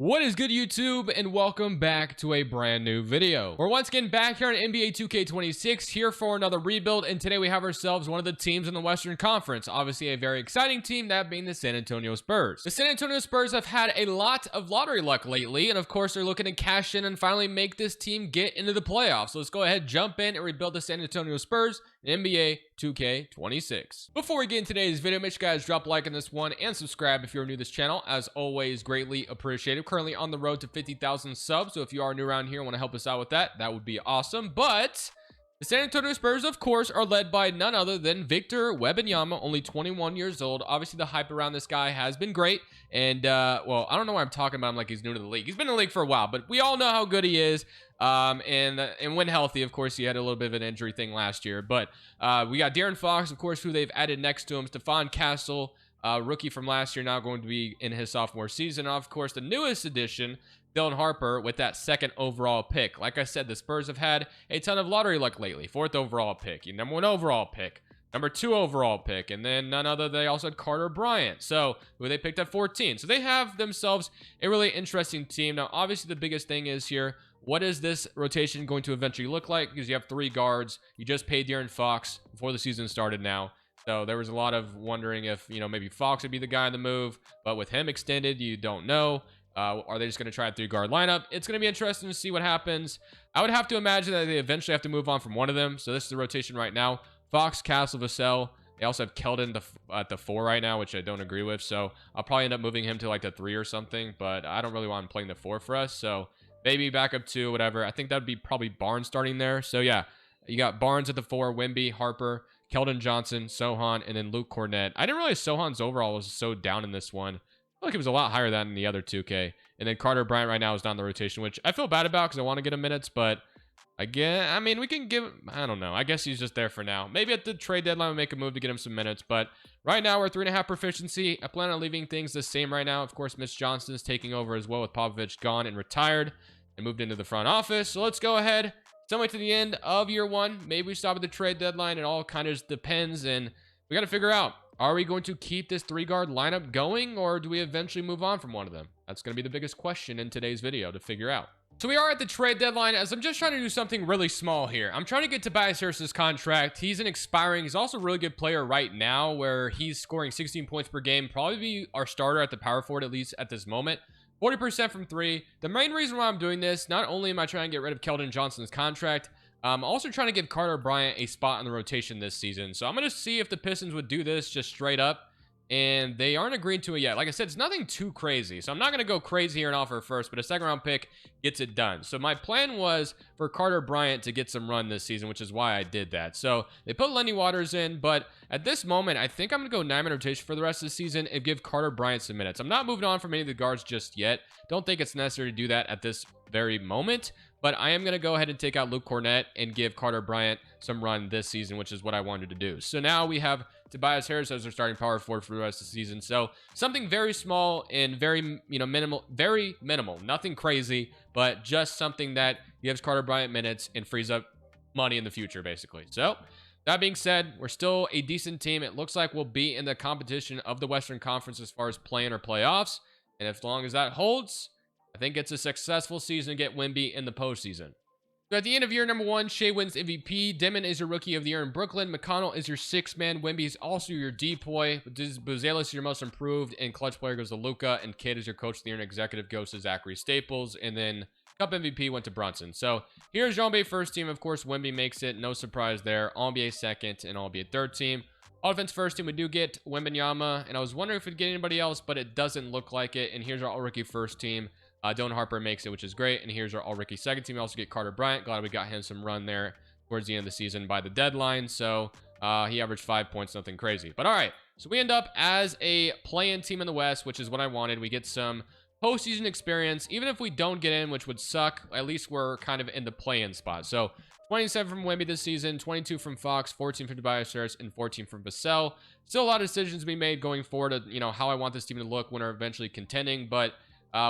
What is good, YouTube, and welcome back to a brand new video. We're once again back here on NBA 2K26 here for another rebuild, and today we have ourselves one of the teams in the Western Conference. Obviously a very exciting team, that being the San Antonio Spurs. The San Antonio Spurs have had a lot of lottery luck lately, and of course they're looking to cash in and finally make this team get into the playoffs. So let's go ahead, jump in, and rebuild the San Antonio Spurs in NBA 2K26. Before we get into today's video, make sure you guys drop a like on this one and subscribe if you're new to this channel. As always, greatly appreciated. Currently on the road to 50,000 subs, so if you are new around here and want to help us out with that, that would be awesome. But the San Antonio Spurs, of course, are led by none other than Victor Wembanyama, only 21 years old. Obviously, the hype around this guy has been great. And, well, I don't know why I'm talking about him like he's new to the league. He's been in the league for a while, but we all know how good he is. And when healthy, of course, he had a little bit of an injury thing last year. But we got De'Aaron Fox, of course, who they've added next to him. Stephon Castle, rookie from last year, now going to be in his sophomore season. Of course, the newest addition, Dylan Harper, with that second overall pick. Like I said, the Spurs have had a ton of lottery luck lately. Fourth overall pick, number one overall pick, number two overall pick, and then none other, they also had Carter Bryant, so who they picked at 14. So they have themselves a really interesting team. Now, obviously, the biggest thing is here, what is this rotation going to eventually look like? Because you have three guards. You just paid De'Aaron Fox before the season started now. So there was a lot of wondering if, maybe Fox would be the guy on the move. But with him extended, you don't know. Are they just going to try a three-guard lineup? It's going to be interesting to see what happens. I would have to imagine that they eventually have to move on from one of them. So this is the rotation right now. Fox, Castle, Vassell. They also have Keldon at the 4 right now, which I don't agree with. So I'll probably end up moving him to like the 3 or something. But I don't really want him playing the 4 for us. So maybe back up 2, whatever. I think that would be probably Barnes starting there. So yeah, you got Barnes at the 4, Wemby, Harper, Keldon Johnson, Sohan, and then Luke Cornett. I didn't realize Sohan's overall was so down in this one. I feel like it was a lot higher than in the other 2K. And then Carter Bryant right now is down the rotation, which I feel bad about because I want to get him minutes. But again, I mean, we can give him, I don't know. I guess he's just there for now. Maybe at the trade deadline, we'll make a move to get him some minutes. But right now, we're 3.5 proficiency. I plan on leaving things the same right now. Of course, Mitch Johnson is taking over as well with Popovich gone and retired and moved into the front office. So let's go ahead. Somewhere to the end of year 1. Maybe we stop at the trade deadline. It all kind of depends. And we got to figure out, are we going to keep this 3-guard lineup going, or do we eventually move on from one of them? That's going to be the biggest question in today's video to figure out. So we are at the trade deadline, as I'm just trying to do something really small here. I'm trying to get Tobias Harris's contract. He's an expiring. He's also a really good player right now, where he's scoring 16 points per game. Probably be our starter at the power forward, at least at this moment. 40% from 3. The main reason why I'm doing this, not only am I trying to get rid of Keldon Johnson's contract, I'm also trying to give Carter Bryant a spot in the rotation this season. So I'm going to see if the Pistons would do this just straight up. And they aren't agreed to it yet. Like I said, it's nothing too crazy. So I'm not going to go crazy here and offer first, but a second-round pick gets it done. So my plan was for Carter Bryant to get some run this season, which is why I did that. So they put Lenny Waters in, but at this moment, I think I'm going to go 9-man rotation for the rest of the season and give Carter Bryant some minutes. I'm not moving on from any of the guards just yet. Don't think it's necessary to do that at this very moment. But I am going to go ahead and take out Luke Cornett and give Carter Bryant some run this season, which is what I wanted to do. So now we have Tobias Harris as our starting power forward for the rest of the season. So something very small and very, very minimal. Nothing crazy, but just something that gives Carter Bryant minutes and frees up money in the future, basically. So that being said, we're still a decent team. It looks like we'll be in the competition of the Western Conference as far as play-in or playoffs. And as long as that holds, I think it's a successful season to get Wemby in the postseason. So at the end of year number 1, Shea wins MVP. Demon is your rookie of the year in Brooklyn. McConnell is your 6th man. Wemby is also your depoy. Buzelis is your most improved, and clutch player goes to Luka. And Kidd is your coach of the year, and executive goes to Zachary Staples. And then Cup MVP went to Brunson. So here's your All-NBA first team. Of course, Wemby makes it. No surprise there. All-NBA second and All-NBA third team. Offense first team, we do get Wembanyama. And I was wondering if we'd get anybody else, but it doesn't look like it. And here's our All-Rookie first team. Dylan Harper makes it, which is great. And here's our all-rookie second team. We also get Carter Bryant. Glad we got him some run there towards the end of the season by the deadline. So he averaged 5 points, nothing crazy. But all right, so we end up as a play-in team in the West, which is what I wanted. We get some postseason experience. Even if we don't get in, which would suck, at least we're kind of in the play-in spot. So 27 from Wemby this season, 22 from Fox, 14 from Tobias Harris, and 14 from Vassell. Still a lot of decisions to be made going forward of, how I want this team to look when we're eventually contending. But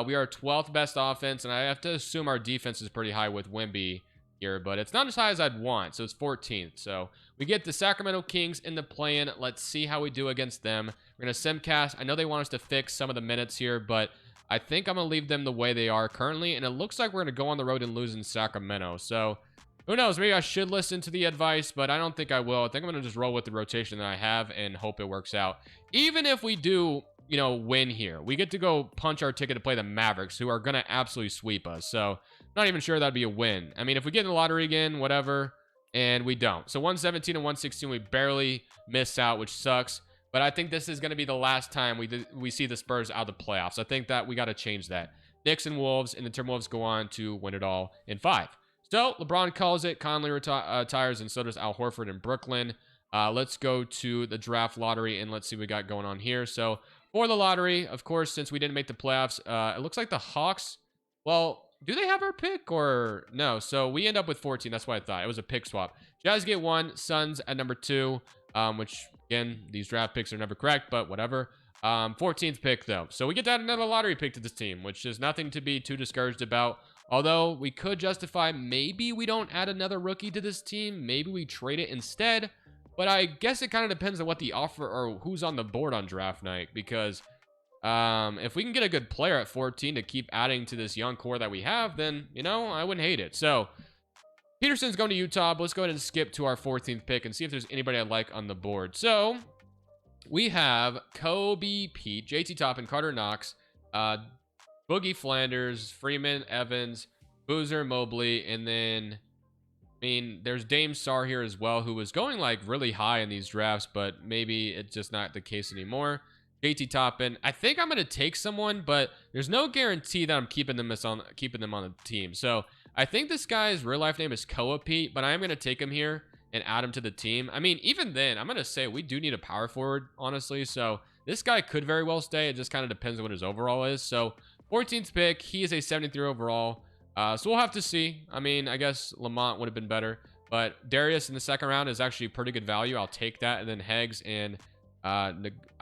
we are 12th best offense, and I have to assume our defense is pretty high with Wemby here, but it's not as high as I'd want, so it's 14th. So we get the Sacramento Kings in the play-in. Let's see how we do against them. We're going to simcast. I know they want us to fix some of the minutes here, but I think I'm going to leave them the way they are currently. And it looks like we're going to go on the road and lose in Sacramento. So who knows? Maybe I should listen to the advice, but I don't think I will. I think I'm going to just roll with the rotation that I have and hope it works out. Even if we do, you know, win here, we get to go punch our ticket to play the Mavericks, who are going to absolutely sweep us. So not even sure that'd be a win. I mean, if we get in the lottery again, whatever, and we don't. So 117 and 116, we barely miss out, which sucks. But I think this is going to be the last time we see the Spurs out of the playoffs. I think that we got to change that. Knicks and Wolves, and the Timberwolves go on to win it all in 5. So LeBron calls it. Conley retires, and so does Al Horford in Brooklyn. Let's go to the draft lottery, and let's see what we got going on here. So for the lottery, of course, since we didn't make the playoffs, it looks like the Hawks, well, do they have our pick or no? So we end up with 14. That's what I thought. It was a pick swap. Jazz get 1, Suns at number 2, which, again, these draft picks are never correct, but whatever. 14th pick, though. So we get to add another lottery pick to this team, which is nothing to be too discouraged about. Although we could justify maybe we don't add another rookie to this team. Maybe we trade it instead. But I guess it kind of depends on what the offer or who's on the board on draft night. Because if we can get a good player at 14 to keep adding to this young core that we have, then, you know, I wouldn't hate it. So Peterson's going to Utah, but let's go ahead and skip to our 14th pick and see if there's anybody I like on the board. So we have Kobe Pete, JT Toppin, Carter Knox, Boogie Flanders, Freeman, Evans, Boozer, Mobley, and then, I mean, there's Dame Sarr here as well, who was going like really high in these drafts, but maybe it's just not the case anymore. JT Toppin. I think I'm going to take someone, but there's no guarantee that I'm keeping them on the team. So I think this guy's real life name is Koa Pete, but I am going to take him here and add him to the team. I mean, even then, I'm going to say we do need a power forward, honestly. So this guy could very well stay. It just kind of depends on what his overall is. So 14th pick, he is a 73 overall. So we'll have to see. I mean, I guess Lamont would have been better, but Darius in the second round is actually pretty good value. I'll take that. And then Heggs and I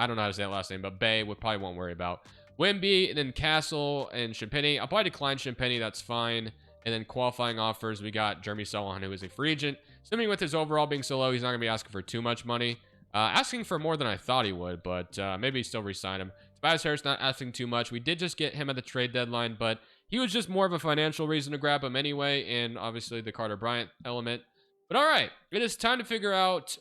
don't know how to say that last name, but Bay we probably won't worry about. Wimby, and then Castle and Champagny. I'll probably decline Champagny. That's fine. And then qualifying offers, we got Jeremy Sohan, who is a free agent. Assuming with his overall being so low, he's not going to be asking for too much money. Asking for more than I thought he would, but maybe still re-sign him. Tobias Harris not asking too much. We did just get him at the trade deadline, but he was just more of a financial reason to grab him anyway, and obviously the Carter Bryant element. But all right, it is time to figure out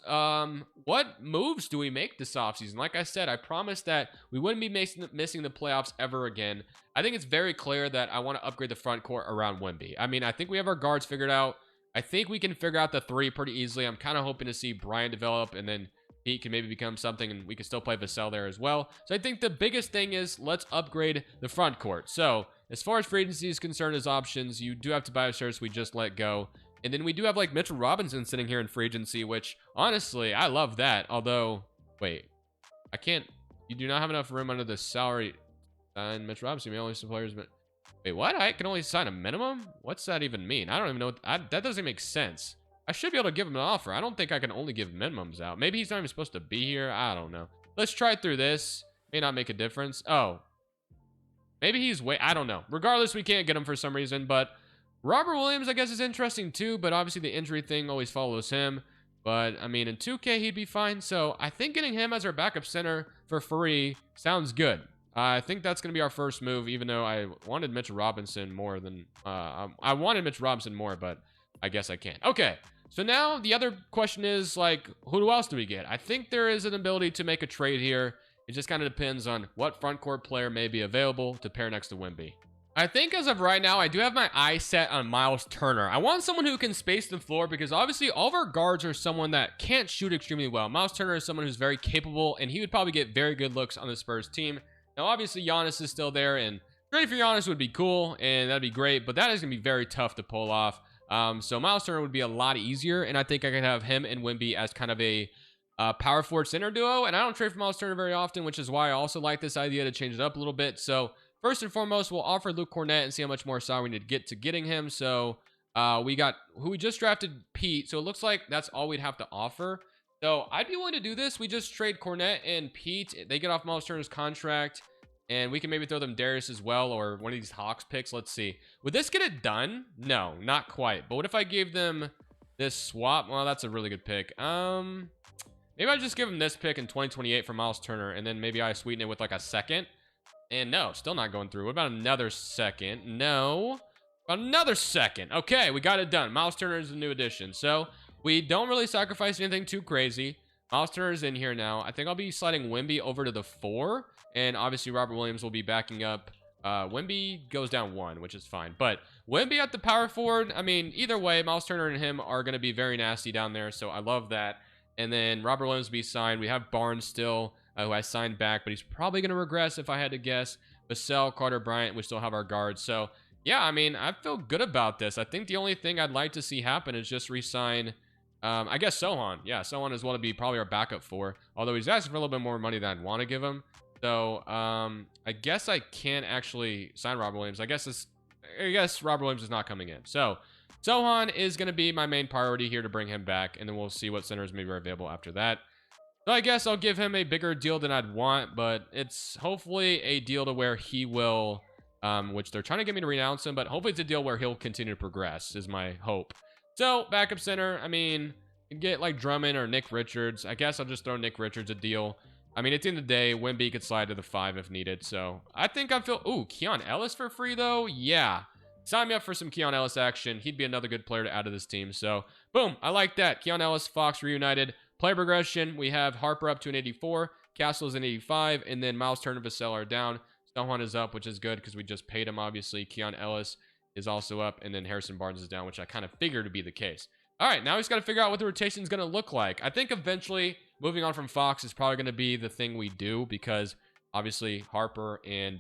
what moves do we make this offseason. Like I said, I promised that we wouldn't be missing the playoffs ever again. I think it's very clear that I want to upgrade the front court around Wemby. I mean, I think we have our guards figured out. I think we can figure out the 3 pretty easily. I'm kind of hoping to see Brian develop, and then Pete can maybe become something, and we can still play Vassell there as well. So I think the biggest thing is let's upgrade the front court. So as far as free agency is concerned as options, you do have Tobias Harris we just let go. And then we do have like Mitchell Robinson sitting here in free agency, which honestly, I love that. Although, wait, I can't, you do not have enough room under the salary. And Mitchell Robinson, may only some players, but wait, what? I can only sign a minimum? What's that even mean? I don't even know. That doesn't make sense. I should be able to give him an offer. I don't think I can only give minimums out. Maybe he's not even supposed to be here. I don't know. Let's try through this. May not make a difference. Oh, maybe he's I don't know. Regardless, we can't get him for some reason, but Robert Williams, I guess, is interesting too, but obviously the injury thing always follows him. But, I mean, in 2K, he'd be fine. So I think getting him as our backup center for free sounds good. I think that's going to be our first move, even though I wanted Mitchell Robinson more than... I wanted Mitchell Robinson more, but I guess I can't. Okay, so now the other question is, like, who else do we get? I think there is an ability to make a trade here. It just kind of depends on what front court player may be available to pair next to Wemby. I think as of right now, I do have my eye set on Miles Turner. I want someone who can space the floor because obviously all of our guards are someone that can't shoot extremely well. Miles Turner is someone who's very capable, and he would probably get very good looks on the Spurs team. Now, obviously, Giannis is still there, and trading for Giannis would be cool, and that'd be great, but that is going to be very tough to pull off. So Miles Turner would be a lot easier, and I think I could have him and Wemby as kind of a power forward center duo, and I don't trade for Miles Turner very often, which is why I also like this idea to change it up a little bit. So first and foremost, we'll offer Luke Cornett and see how much more salary we need to get to getting him. So we got who we just drafted, Pete. So it looks like that's all we'd have to offer. So I'd be willing to do this. We just trade Cornett and Pete. They get off Miles Turner's contract, and we can maybe throw them Darius as well, or one of these Hawks picks. Let's see. Would this get it done? No, not quite. But what if I gave them this swap? Well, that's a really good pick. Maybe I just give them this pick in 2028 for Miles Turner, and then maybe I sweeten it with like a second. And no, still not going through. What about another second? No. Another second. Okay, we got it done. Miles Turner is a new addition. So we don't really sacrifice anything too crazy. Miles Turner is in here now. I think I'll be sliding Wemby over to the 4. And obviously Robert Williams will be backing up. Wemby goes down 1, which is fine. But Wemby at the power forward, I mean, either way, Miles Turner and him are going to be very nasty down there. So I love that. And then Robert Williams will be signed. We have Barnes still, who I signed back, but he's probably going to regress if I had to guess. Vassell, Carter Bryant, we still have our guards. So yeah, I mean, I feel good about this. I think the only thing I'd like to see happen is just re-sign, I guess, Sohan. Yeah, Sohan is what to be probably our backup for, although he's asking for a little bit more money than I'd want to give him. So I guess I can't actually sign Robert Williams. I guess Robert Williams is not coming in. So Sohan is going to be my main priority here to bring him back, and then we'll see what centers maybe are available after that. So I guess I'll give him a bigger deal than I'd want, but it's hopefully a deal to where he will, which they're trying to get me to renounce him, but hopefully it's a deal where he'll continue to progress is my hope. So backup center, I mean, you can get like Drummond or Nick Richards. I guess I'll just throw Nick Richards a deal. I mean, at the end of the day, Wemby could slide to the 5 if needed. So I think I feel, ooh, Keon Ellis for free though. Yeah. Sign me up for some Keon Ellis action. He'd be another good player to add to this team. So boom, I like that. Keon Ellis, Fox reunited. Player progression, we have Harper up to an 84, Castle's an 85, and then Miles Turner and Vassell are down. Stonehan is up, which is good because we just paid him, obviously. Keon Ellis is also up, and then Harrison Barnes is down, which I kind of figured to be the case. All right, now he's got to figure out what the rotation is going to look like. I think eventually moving on from Fox is probably going to be the thing we do because obviously Harper and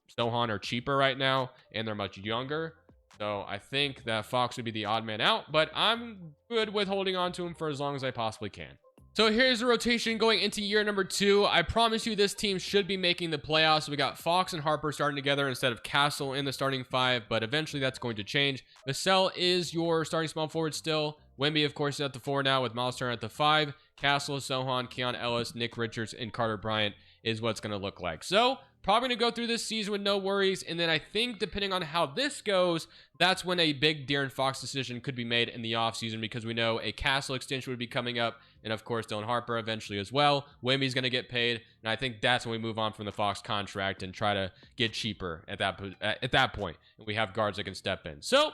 Stonehan are cheaper right now, and they're much younger. So I think that Fox would be the odd man out, but I'm good with holding on to him for as long as I possibly can. So here's the rotation going into year number 2. I promise you this team should be making the playoffs. We got Fox and Harper starting together instead of Castle in the starting 5, but eventually that's going to change. Vassell is your starting small forward still. Wemby, of course, is at the 4 now with Miles Turner at the 5. Castle, Sohan, Keon Ellis, Nick Richards, and Carter Bryant is what's going to look like. So probably going to go through this season with no worries. And then I think depending on how this goes, that's when a big De'Aaron Fox decision could be made in the offseason because we know a Castle extension would be coming up. And of course, Dylan Harper eventually as well. Wemby's going to get paid. And I think that's when we move on from the Fox contract and try to get cheaper at that point. And we have guards that can step in. So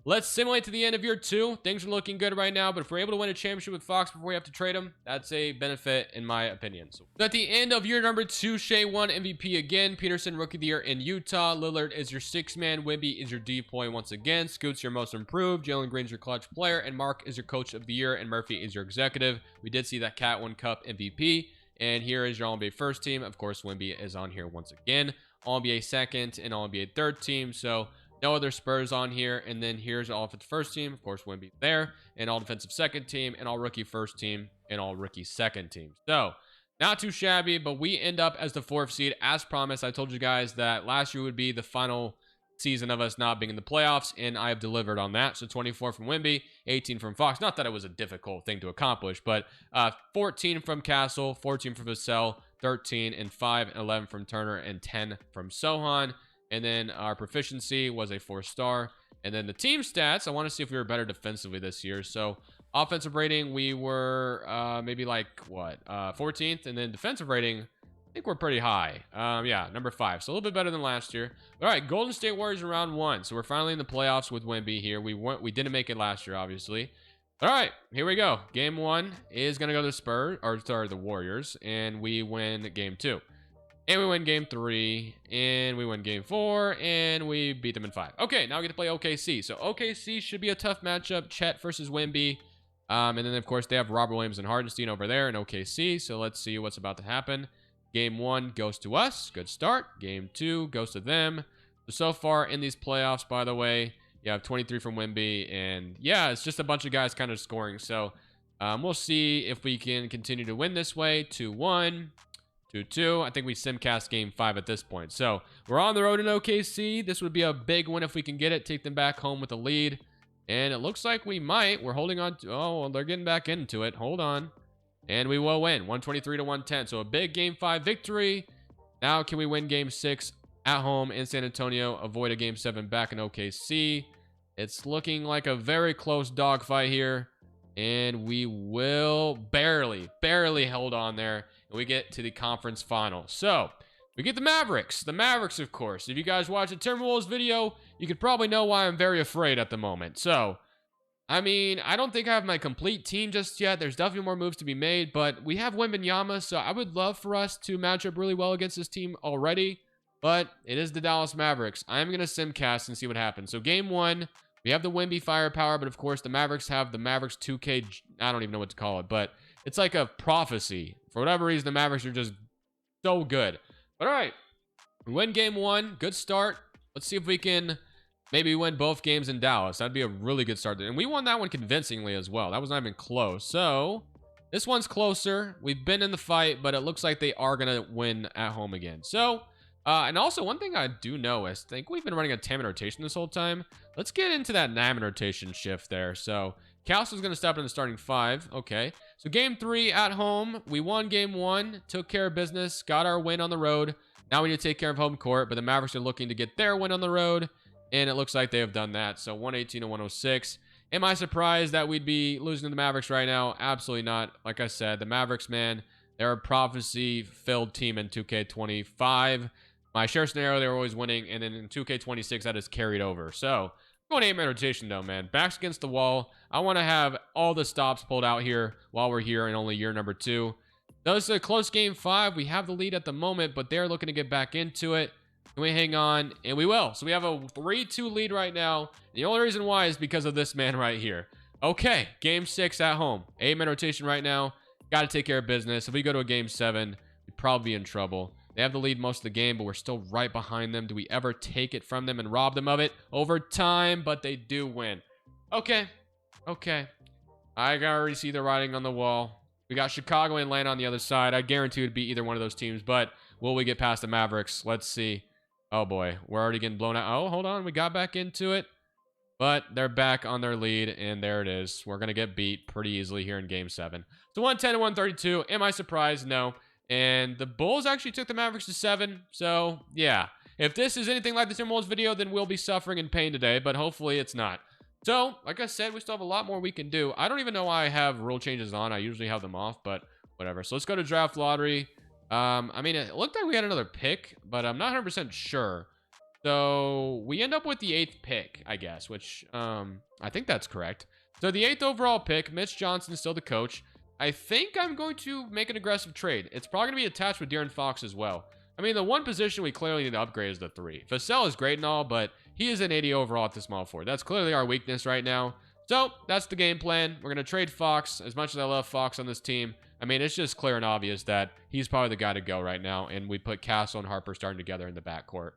let's simulate to the end of year 2. Things are looking good right now, but if we're able to win a championship with Fox before we have to trade him, that's a benefit in my opinion. So at the end of year number 2, Shea won MVP again. Peterson, Rookie of the Year in Utah. Lillard is your 6th man. Wemby is your D-boy once again. Scoot's your most improved. Jalen Green's your clutch player. And Mark is your Coach of the Year. And Murphy is your executive. We did see that Cat 1 Cup MVP. And here is your All-NBA first team. Of course, Wemby is on here once again. All-NBA second and All-NBA third team. So no other Spurs on here. And then here's all offensive first team. Of course, Wemby there. And all defensive second team. And all rookie first team. And all rookie second team. So not too shabby. But we end up as the 4th seed. As promised, I told you guys that last year would be the final season of us not being in the playoffs. And I have delivered on that. So 24 from Wemby. 18 from Fox. Not that it was a difficult thing to accomplish. But 14 from Castle. 14 from Vassell. 13 and 5 and 11 from Turner. And 10 from Sohan. And then our proficiency was a 4-star. And then the team stats, I want to see if we were better defensively this year. So offensive rating, we were maybe like, what, 14th. And then defensive rating, I think we're pretty high. Yeah, number 5. So a little bit better than last year. All right, Golden State Warriors in round 1. So we're finally in the playoffs with Wemby here. We didn't make it last year, obviously. All right, here we go. Game 1 is going to go to the Warriors. And we win game 2. And we win game 3, and we win game 4, and we beat them in 5. Okay, now we get to play OKC. So OKC should be a tough matchup. Chet versus Wemby. And then, of course, they have Robert Williams and Hardenstein over there in OKC. So let's see what's about to happen. Game 1 goes to us. Good start. Game 2 goes to them. So far in these playoffs, by the way, you have 23 from Wemby. And, yeah, it's just a bunch of guys kind of scoring. So we'll see if we can continue to win this way. 2-1. 2-2. I think we simcast game 5 at this point. So we're on the road in OKC. This would be a big win if we can get it. Take them back home with a lead. And it looks like we might. We're holding on to... Oh, well, they're getting back into it. Hold on. And we will win. 123-110. So a big game 5 victory. Now can we win game 6 at home in San Antonio? Avoid a game 7 back in OKC. It's looking like a very close dogfight here. And we will barely hold on there. And we get to the conference final. So we get the Mavericks. The Mavericks, of course. If you guys watch the Timberwolves video, you could probably know why I'm very afraid at the moment. So, I mean, I don't think I have my complete team just yet. There's definitely more moves to be made, but we have Wembanyama, so I would love for us to match up really well against this team already, but it is the Dallas Mavericks. I'm going to simcast and see what happens. So game 1, we have the Wemby firepower, but of course the Mavericks have the Mavericks 2K, I don't even know what to call it, but it's like a prophecy. For whatever reason, the Mavericks are just so good. But all right, we win game 1, good start. Let's see if we can maybe win both games in Dallas. That'd be a really good start. And we won that one convincingly as well. That was not even close. So this one's closer. We've been in the fight, but it looks like they are going to win at home again. So, and also one thing I do know is I think we've been running a 10-man rotation this whole time. Let's get into that 9-man rotation shift there. So Castle's going to step in the starting 5. Okay. So game 3 at home. We won game 1, took care of business, got our win on the road. Now we need to take care of home court, but the Mavericks are looking to get their win on the road. And it looks like they have done that. So 118 to 106. Am I surprised that we'd be losing to the Mavericks right now? Absolutely not. Like I said, the Mavericks, man, they're a prophecy-filled team in 2K25. My share scenario, they were always winning. And then in 2K26, that is carried over. So going 8-man rotation, though, man. Backs against the wall. I want to have all the stops pulled out here while we're here in only year number 2. Though this is a close game 5. We have the lead at the moment, but they're looking to get back into it. Can we hang on? And we will. So we have a 3-2 lead right now. The only reason why is because of this man right here. Okay, game 6 at home. 8-man rotation right now. Got to take care of business. If we go to a game 7, we'd probably be in trouble. They have the lead most of the game, but we're still right behind them. Do we ever take it from them and rob them of it? Over time, but they do win. Okay. Okay. I can already see the writing on the wall. We got Chicago and Atlanta on the other side. I guarantee it would be either one of those teams, but will we get past the Mavericks? Let's see. Oh boy, we're already getting blown out. Oh, hold on. We got back into it, but they're back on their lead, and there it is. We're going to get beat pretty easily here in game 7. So 110 to 132. Am I surprised? No. And the Bulls actually took the Mavericks to 7. So yeah, if this is anything like the Timberwolves video, then we'll be suffering in pain today, but hopefully it's not. So like I said, we still have a lot more we can do. I don't even know why I have rule changes on. I usually have them off, but whatever. So let's go to draft lottery. I mean, it looked like we had another pick, but I'm not 100% sure. So we end up with the 8th pick, I guess, which I think that's correct. So the 8th overall pick, Mitch Johnson is still the coach. I think I'm going to make an aggressive trade. It's probably going to be attached with De'Aaron Fox as well. I mean, the one position we clearly need to upgrade is the 3. Vassell is great and all, but he is an 80 overall at the small forward. That's clearly our weakness right now. So that's the game plan. We're going to trade Fox. As much as I love Fox on this team, I mean, it's just clear and obvious that he's probably the guy to go right now, and we put Castle and Harper starting together in the backcourt.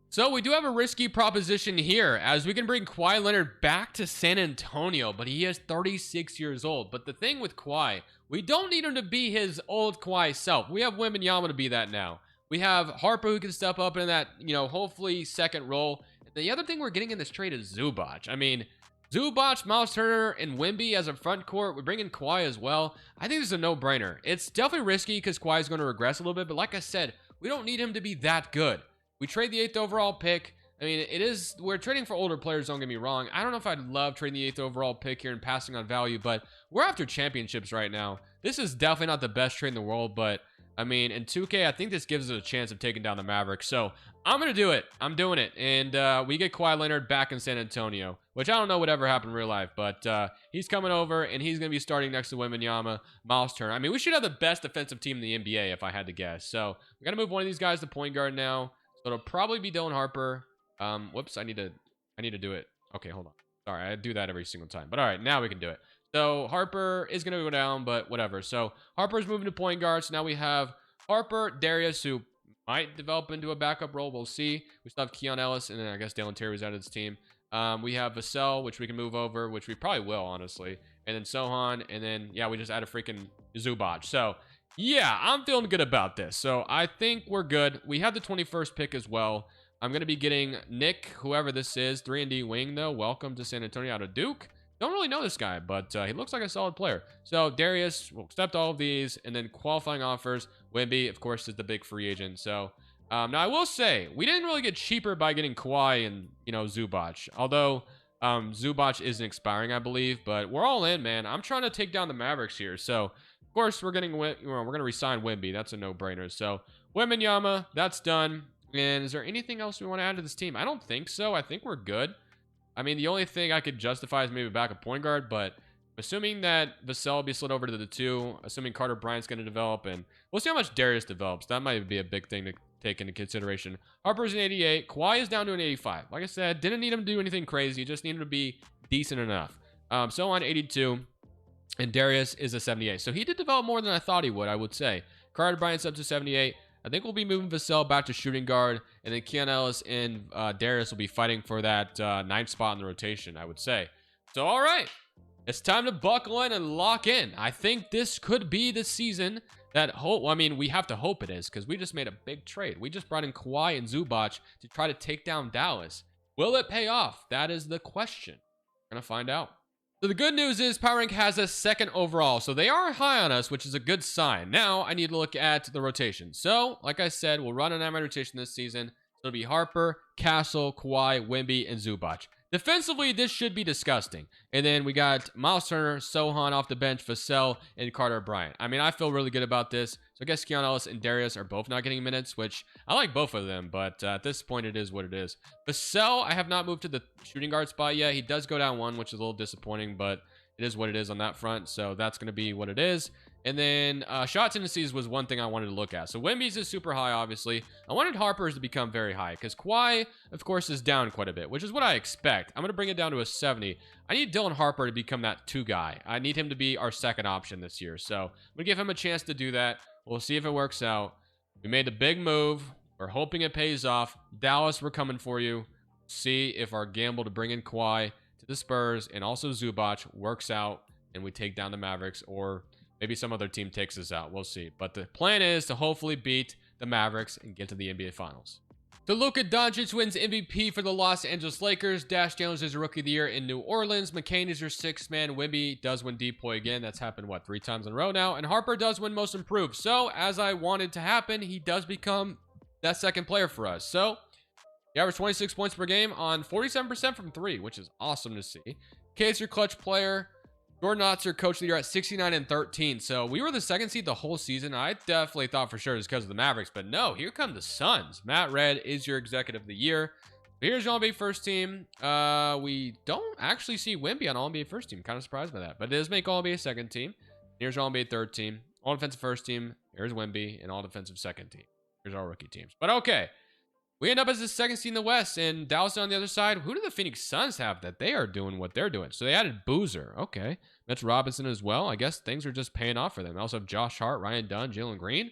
So we do have a risky proposition here, as we can bring Kawhi Leonard back to San Antonio, but he is 36 years old. But the thing with Kawhi, we don't need him to be his old Kawhi self. We have Wembanyama to be that now. We have Harper who can step up in that, hopefully second role. And the other thing we're getting in this trade is Zubac. I mean, Zubac, Miles Turner, and Wemby as a front court. We bring in Kawhi as well. I think this is a no-brainer. It's definitely risky because Kawhi is going to regress a little bit, but like I said, we don't need him to be that good. We trade the 8th overall pick. I mean, we're trading for older players, don't get me wrong. I don't know if I'd love trading the 8th overall pick here and passing on value, but we're after championships right now. This is definitely not the best trade in the world, but I mean, in 2K, I think this gives us a chance of taking down the Mavericks. So I'm going to do it. I'm doing it. And we get Kawhi Leonard back in San Antonio, which I don't know would ever happen in real life, but he's coming over and he's going to be starting next to Wembanyama, Miles Turner. I mean, we should have the best defensive team in the NBA if I had to guess. So we're going to move one of these guys to point guard now. So it'll probably be Dylan Harper. Whoops, I need to do it. Okay, hold on. Sorry, I do that every single time. But all right, now we can do it. So Harper is going to go down, but whatever. So Harper's moving to point guard. So now we have Harper, Darius, who might develop into a backup role. We'll see. We still have Keon Ellis, and then I guess Dalen Terry was out of his team. We have Vassell, which we can move over, which we probably will, honestly. And then Sohan, and then, yeah, we just add a freaking Zubac. So, yeah, I'm feeling good about this. So I think we're good. We have the 21st pick as well. I'm going to be getting Nick, whoever this is, 3-and-D wing, though. Welcome to San Antonio out of Duke. Don't really know this guy, but he looks like a solid player. So Darius will accept all of these, and then qualifying offers. Wemby, of course, is the big free agent. So now I will say we didn't really get cheaper by getting Kawhi and Zubac. Although Zubac isn't expiring, I believe, but we're all in, man. I'm trying to take down the Mavericks here. So of course we're going to resign Wemby. That's a no-brainer. So Wembanyama, that's done. And is there anything else we want to add to this team? I don't think so. I think we're good. I mean, the only thing I could justify is maybe back a point guard, but assuming that Vassell will be slid over to the 2, assuming Carter Bryant's going to develop, and we'll see how much Darius develops. That might be a big thing to take into consideration. Harper's an 88. Kawhi is down to an 85. Like I said, didn't need him to do anything crazy. Just needed him to be decent enough. So on 82, and Darius is a 78. So he did develop more than I thought he would, I would say. Carter Bryant's up to 78. I think we'll be moving Vassell back to shooting guard, and then Keon Ellis and Darius will be fighting for that 9th spot in the rotation, I would say. So, all right. It's time to buckle in and lock in. I think this could be the season that we have to hope it is, because we just made a big trade. We just brought in Kawhi and Zubac to try to take down Dallas. Will it pay off? That is the question. We're going to find out. So the good news is Power Rank has us 2nd overall. So they are high on us, which is a good sign. Now I need to look at the rotation. So like I said, we'll run an man rotation this season. So it'll be Harper, Castle, Kawhi, Wemby, and Zubac. Defensively, this should be disgusting. And then we got Miles Turner, Sohan off the bench, Vassell, and Carter Bryant. I mean, I feel really good about this. So I guess Keon Ellis and Darius are both not getting minutes, which I like both of them. But at this point, it is what it is. Vassell, I have not moved to the shooting guard spot yet. He does go down 1, which is a little disappointing, but it is what it is on that front. So that's going to be what it is. And then shot tendencies was one thing I wanted to look at. So Wemby's is super high, obviously. I wanted Harper's to become very high because Kawhi, of course, is down quite a bit, which is what I expect. I'm going to bring it down to a 70. I need Dylan Harper to become that 2 guy. I need him to be our 2nd option this year. So I'm going to give him a chance to do that. We'll see if it works out. We made the big move. We're hoping it pays off. Dallas, we're coming for you. See if our gamble to bring in Kawhi to the Spurs and also Zubac works out and we take down the Mavericks, or maybe some other team takes us out. We'll see. But the plan is to hopefully beat the Mavericks and get to the NBA Finals. So Luka Doncic wins MVP for the Los Angeles Lakers. Dash Jones is Rookie of the Year in New Orleans. McCain is your 6th man. Wemby does win DPOY again. That's happened, 3 times in a row now. And Harper does win Most Improved. So, as I wanted to happen, he does become that 2nd player for us. So, he averaged 26 points per game on 47% from 3, which is awesome to see. Kate's your clutch player. Jordan Otzer, Coach of the Year at 69 and 13. So we were the 2nd seed the whole season. I definitely thought for sure it was because of the Mavericks, but no, here come the Suns. Matt Red is your Executive of the Year. Here's your All-NBA first team. We don't actually see Wemby on All-NBA first team. Kind of surprised by that, but it does make All-NBA second team. Here's your All-NBA third team. All defensive first team. Here's Wemby, and all defensive second team. Here's our rookie teams. But okay. We end up as the 2nd seed in the West, and Dallas on the other side. Who do the Phoenix Suns have that they are doing what they're doing? So they added Boozer. Okay. Mitch Robinson as well. I guess things are just paying off for them. They also have Josh Hart, Ryan Dunn, Jalen Green.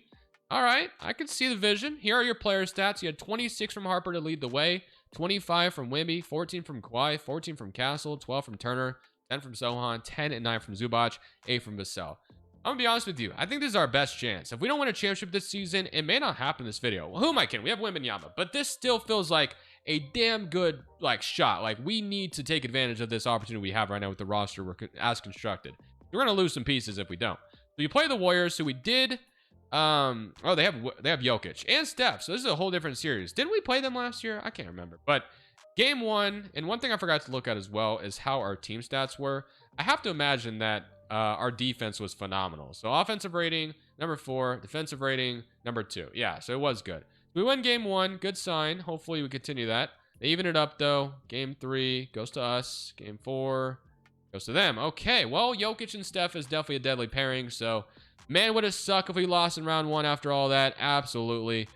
All right. I can see the vision. Here are your player stats. You had 26 from Harper to lead the way, 25 from Wemby, 14 from Kawhi, 14 from Castle, 12 from Turner, 10 from Sohan, 10 and 9 from Zubac, 8 from Vassell. I'm going to be honest with you. I think this is our best chance. If we don't win a championship this season, it may not happen in this video. Well, who am I kidding? We have Wembanyama, but this still feels like a damn good shot. Like, we need to take advantage of this opportunity we have right now with the roster we're as constructed. We're going to lose some pieces if we don't. So you play the Warriors, who we did. They have Jokic and Steph. So this is a whole different series. Didn't we play them last year? I can't remember. But game 1, and one thing I forgot to look at as well is how our team stats were. I have to imagine that our defense was phenomenal. So offensive rating, number 4. Defensive rating, number 2. Yeah, so it was good. We win game 1. Good sign. Hopefully we continue that. They even it up, though. Game 3 goes to us. Game 4 goes to them. Okay, well, Jokic and Steph is definitely a deadly pairing. So, man, would it suck if we lost in round 1 after all that? Absolutely.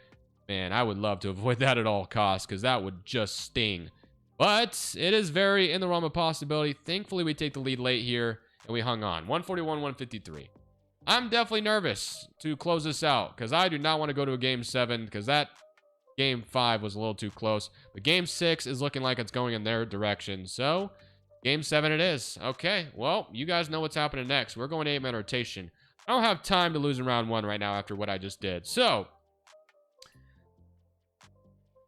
Man, I would love to avoid that at all costs because that would just sting. But it is very in the realm of possibility. Thankfully, we take the lead late here. And we hung on. 141-153. I'm definitely nervous to close this out because I do not want to go to a game 7 because that game 5 was a little too close. But game 6 is looking like it's going in their direction. So, game 7 it is. Okay, well, you guys know what's happening next. We're going 8-man rotation. I don't have time to lose in round 1 right now after what I just did. So,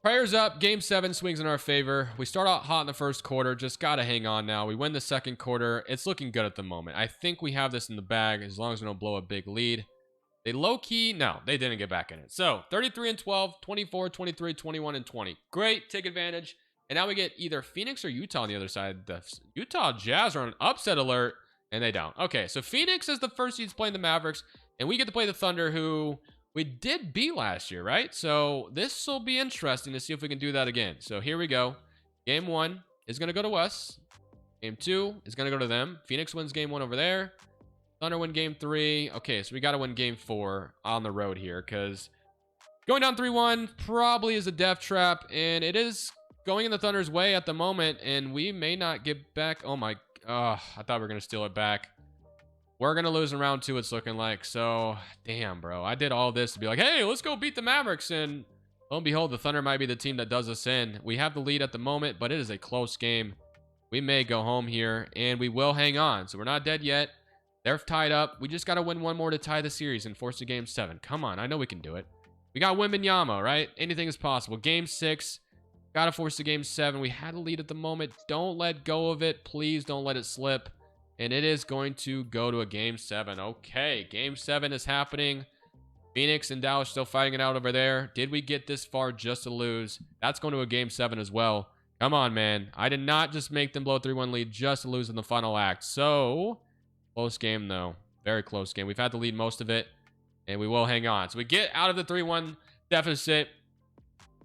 prayers up. Game 7 swings in our favor. We start out hot in the first quarter. Just got to hang on now. We win the second quarter. It's looking good at the moment. I think we have this in the bag as long as we don't blow a big lead. They low-key, no, they didn't get back in it. So 33 and 12, 24, 23, 21, and 20. Great. Take advantage. And now we get either Phoenix or Utah on the other side. The Utah Jazz are on an upset alert, and they don't. Okay, so Phoenix is the first seeds playing the Mavericks, and we get to play the Thunder, who we did beat last year, right? So this will be interesting to see if we can do that again. So here we go. Game 1 is going to go to us. Game 2 is going to go to them. Phoenix wins game 1 over there. Thunder win game 3. Okay, so we got to win game 4 on the road here because going down 3-1 probably is a death trap, and it is going in the Thunder's way at the moment, and we may not get back. Oh my, I thought we were going to steal it back. We're going to lose in round 2, it's looking like. So, damn, bro. I did all this to be like, hey, let's go beat the Mavericks, and lo and behold, the Thunder might be the team that does us in. We have the lead at the moment, but it is a close game. We may go home here, and we will hang on. So we're not dead yet. They're tied up. We just got to win one more to tie the series and force a game 7. Come on, I know we can do it. We got Wembanyama, right? Anything is possible. Game 6, got to force a game 7. We had a lead at the moment. Don't let go of it. Please don't let it slip. And it is going to go to a game 7. Okay, game 7 is happening. Phoenix and Dallas still fighting it out over there. Did we get this far just to lose? That's going to a game 7 as well. Come on, man. I did not just make them blow a 3-1 lead just to lose in the final act. So, close game, though. Very close game. We've had to lead most of it, and we will hang on. So we get out of the 3-1 deficit.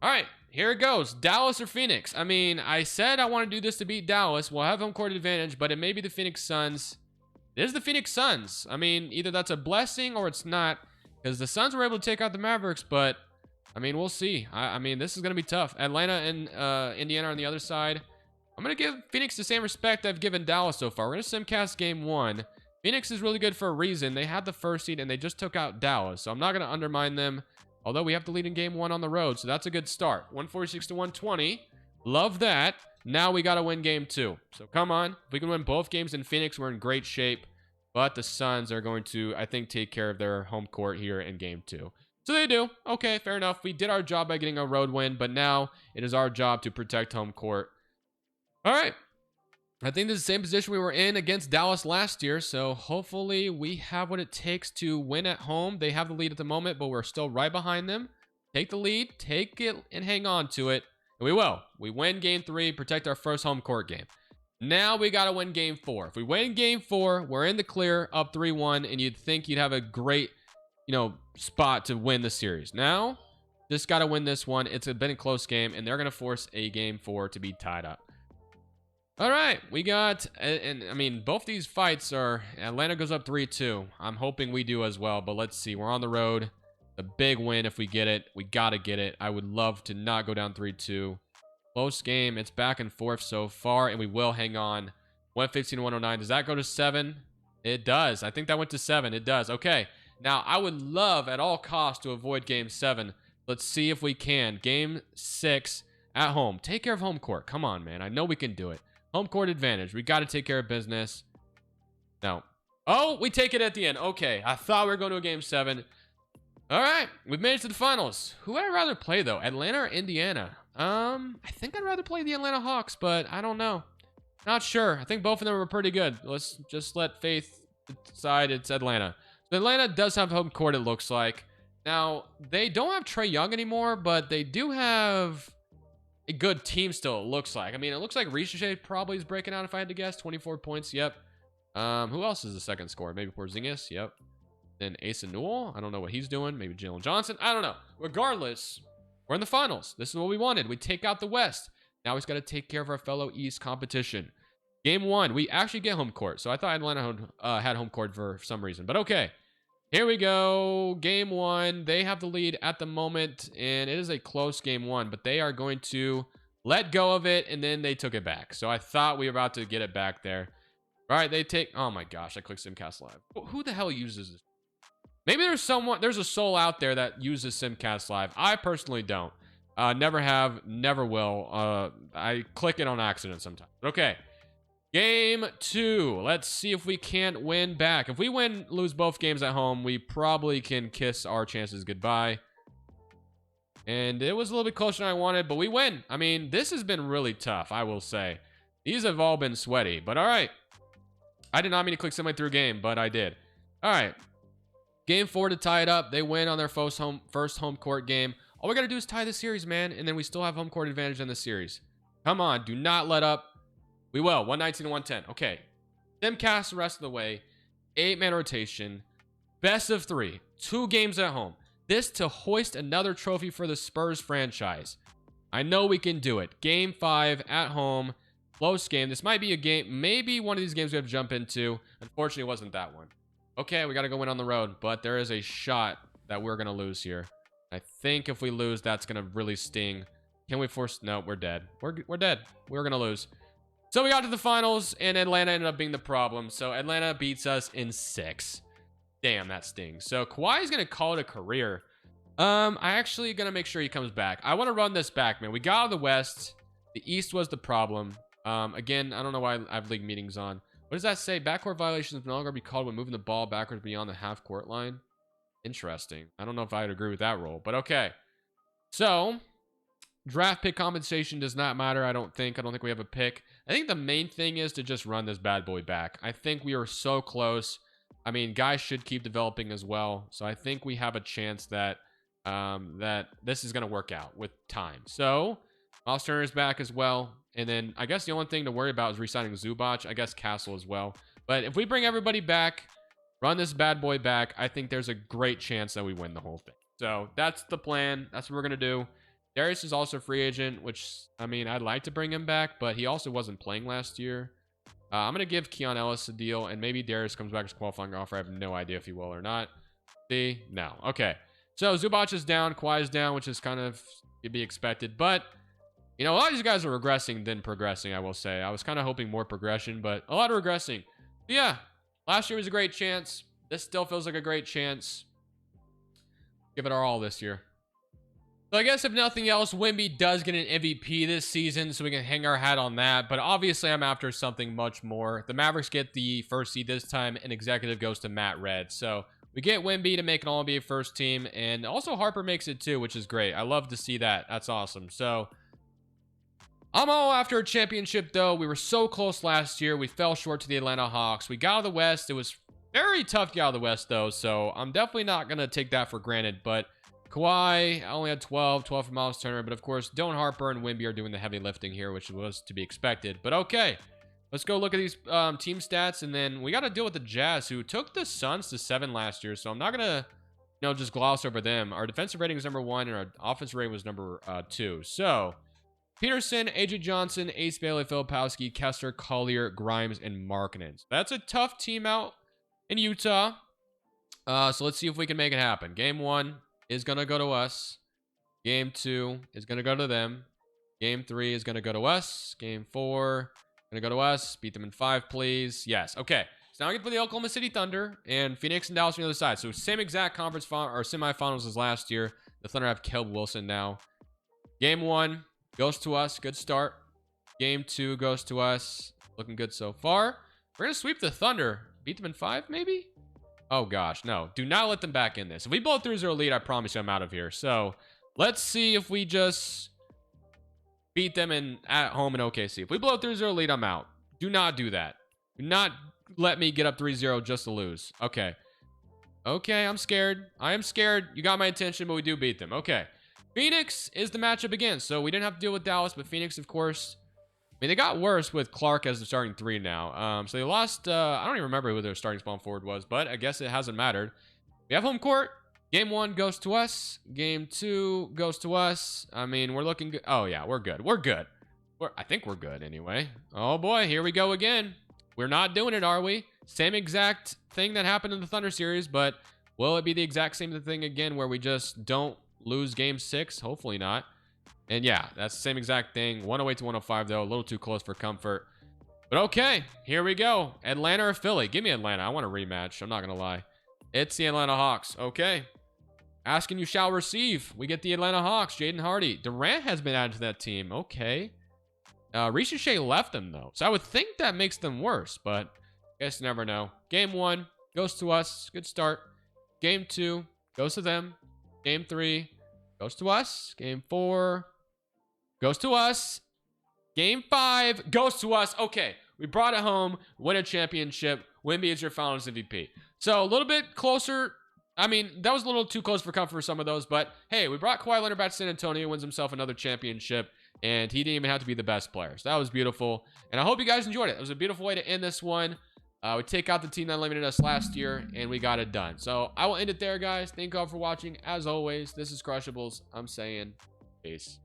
All right, here it goes. Dallas or Phoenix? I mean, I said I want to do this to beat Dallas. We'll have home court advantage, but it may be the Phoenix Suns. It is the Phoenix Suns. I mean, either that's a blessing or it's not, because the Suns were able to take out the Mavericks, but, I mean, we'll see. I mean, this is going to be tough. Atlanta and Indiana on the other side. I'm going to give Phoenix the same respect I've given Dallas so far. We're going to simcast game 1. Phoenix is really good for a reason. They had the first seed, and they just took out Dallas, so I'm not going to undermine them. Although we have to lead in game 1 on the road, so that's a good start. 146 to 120. Love that. Now we got to win game 2. So come on. If we can win both games in Phoenix, we're in great shape. But the Suns are going to, I think, take care of their home court here in game 2. So they do. Okay, fair enough. We did our job by getting a road win, but now it is our job to protect home court. All right. I think this is the same position we were in against Dallas last year, so hopefully we have what it takes to win at home. They have the lead at the moment, but we're still right behind them. Take the lead, take it, and hang on to it. And we will. We win game 3, protect our first home court game. Now we got to win game 4. If we win game 4, we're in the clear, up 3-1, and you'd think you'd have a great, spot to win the series. Now, just got to win this one. It's been a close game, and they're going to force a game 4 to be tied up. All right, we got, and I mean, both these fights are, Atlanta goes up 3-2. I'm hoping we do as well, but let's see. We're on the road. A big win if we get it. We got to get it. I would love to not go down 3-2. Close game. It's back and forth so far, and we will hang on. 115 to 109. Does that go to 7? It does. I think that went to 7. It does. Okay. Now, I would love at all costs to avoid game 7. Let's see if we can. Game 6 at home. Take care of home court. Come on, man. I know we can do it. Home court advantage. We got to take care of business. No. Oh, we take it at the end. Okay. I thought we were going to a game 7. All right. We've made it to the finals. Who would I rather play, though? Atlanta or Indiana? I think I'd rather play the Atlanta Hawks, but I don't know. Not sure. I think both of them were pretty good. Let's just let Faith decide it's Atlanta. So Atlanta does have home court, it looks like. Now, they don't have Trae Young anymore, but they do have a good team still, it looks like. I mean, it looks like Ricochet probably is breaking out if I had to guess. 24 points, yep. Who else is the second scorer? Maybe Porzingis, yep. Then Asa Newell, I don't know what he's doing. Maybe Jalen Johnson, I don't know. Regardless, we're in the finals. This is what we wanted. We take out the West. Now we've got to take care of our fellow East competition. Game 1, we actually get home court. So I thought Atlanta had home court for some reason. But okay, here we go. Game 1, they have the lead at the moment. And it is a close game 1. But they are going to let go of it. And then they took it back. So I thought we were about to get it back there. All right, they take... Oh my gosh, I clicked Simcast Live. Who the hell uses this? Maybe there's a soul out there that uses Simcast Live. I personally don't. Never have, never will. I click it on accident sometimes. Okay. Game 2. Let's see if we can't win back. If we lose both games at home, we probably can kiss our chances goodbye. And it was a little bit closer than I wanted, but we win. I mean, this has been really tough, I will say. These have all been sweaty, but all right. I did not mean to click semi-through game, but I did. All right. Game 4 to tie it up. They win on their first home court game. All we got to do is tie the series, man, and then we still have home court advantage in the series. Come on, do not let up. We will. 119 to 110. Okay. Simcast the rest of the way. 8-man rotation. Best of 3. 2 games at home. this to hoist another trophy for the Spurs franchise. I know we can do it. Game 5 at home. Close game. This might be a game. Maybe one of these games we have to jump into. Unfortunately, it wasn't that one. Okay, we got to go win on the road. But there is a shot that we're going to lose here. I think if we lose, that's going to really sting. Can we force? No, we're dead. We're dead. We're going to lose. So we got to the finals, and Atlanta ended up being the problem. So Atlanta beats us in 6. Damn, that stings. So Kawhi is going to call it a career. I actually going to make sure he comes back. I want to run this back, man. We got out of the West. The East was the problem. Again, I don't know why I have league meetings on. What does that say? Backcourt violations no longer be called when moving the ball backwards beyond the half-court line. Interesting. I don't know if I'd agree with that rule, but okay. So, draft pick compensation does not matter, I don't think. I don't think we have a pick. I think the main thing is to just run this bad boy back. I think we are so close. I mean, guys should keep developing as well. So I think we have a chance that that this is going to work out with time. So, Miles Turner's back as well. And then I guess the only thing to worry about is re-signing Zubac. I guess Castle as well. But if we bring everybody back, run this bad boy back, I think there's a great chance that we win the whole thing. So that's the plan. That's what we're going to do. Darius is also a free agent, which, I mean, I'd like to bring him back, but he also wasn't playing last year. I'm going to give Keon Ellis a deal, and maybe Darius comes back as qualifying offer. I have no idea if he will or not. See? No. Okay. So Zubac is down. Kawhi is down, which is kind of to be expected. But, you know, a lot of these guys are regressing than progressing, I will say. I was kind of hoping more progression, but a lot of regressing. But yeah, last year was a great chance. This still feels like a great chance. Give it our all this year. So I guess if nothing else, Wemby does get an MVP this season, so we can hang our hat on that. But obviously, I'm after something much more. The Mavericks get the first seed this time, and executive goes to Matt Red. So we get Wemby to make an All-NBA first team, and also Harper makes it too, which is great. I love to see that. That's awesome. So I'm all after a championship, though. We were so close last year. We fell short to the Atlanta Hawks. We got out of the West. It was very tough to get out of the West, though, so I'm definitely not going to take that for granted. But Kawhi, I only had 12 for Miles Turner, but of course, Dylan Harper and Wemby are doing the heavy lifting here, which was to be expected. But okay, let's go look at these team stats, and then we got to deal with the Jazz, who took the Suns to 7 last year, so I'm not going to, you know, just gloss over them. Our defensive rating was number 1, and our offensive rating was number 2. So Peterson, AJ Johnson, Ace Bailey, Filipowski, Kessler, Collier, Grimes, and Markkanen. That's a tough team out in Utah. So let's see if we can make it happen. Game 1 is going to go to us. Game 2 is going to go to them. Game 3 is going to go to us. Game 4 going to go to us. Beat them in 5, please. Yes. Okay. So now we get to play the Oklahoma City Thunder and Phoenix and Dallas on the other side. So same exact conference or semifinals as last year. The Thunder have Caleb Wilson now. Game 1 goes to us. Good start. Game 2 goes to us. Looking good so far. We're going to sweep the Thunder. Beat them in 5, maybe? Oh, gosh. No. Do not let them back in this. If we blow 3-0 lead, I promise you I'm out of here. So, let's see if we just beat them at home in OKC. If we blow 3-0 lead, I'm out. Do not do that. Do not let me get up 3-0 just to lose. Okay. Okay, I'm scared. I am scared. You got my attention, but we do beat them. Okay. Phoenix is the matchup again. So, we didn't have to deal with Dallas, but Phoenix, of course. I mean, they got worse with Clark as the starting 3 now. So they lost, I don't even remember who their starting small forward was, but I guess it hasn't mattered. We have home court. Game 1 goes to us. Game 2 goes to us. I mean, we're looking good. Oh, yeah, we're good. We're good. I think we're good anyway. Oh, boy, here we go again. We're not doing it, are we? Same exact thing that happened in the Thunder series, but will it be the exact same thing again where we just don't lose Game 6? Hopefully not. And yeah, that's the same exact thing. 108 to 105, though. A little too close for comfort. But okay, here we go. Atlanta or Philly? Give me Atlanta. I want a rematch. I'm not going to lie. It's the Atlanta Hawks. Okay. Asking you shall receive. We get the Atlanta Hawks. Jaden Hardy. Durant has been added to that team. Okay. Ricochet left them, though. So I would think that makes them worse, but I guess you never know. Game 1 goes to us. Good start. Game 2 goes to them. Game 3 goes to us. Game 4 goes to us. Game 5 goes to us. Okay, we brought it home. Win a championship. Wemby is your Finals MVP. So a little bit closer. I mean, that was a little too close for comfort for some of those. But hey, we brought Kawhi Leonard back to San Antonio. Wins himself another championship. And he didn't even have to be the best player. So that was beautiful. And I hope you guys enjoyed it. It was a beautiful way to end this one. We take out the team that eliminated us last year, and we got it done. So I will end it there, guys. Thank you all for watching. As always, this is Crushables. I'm saying peace.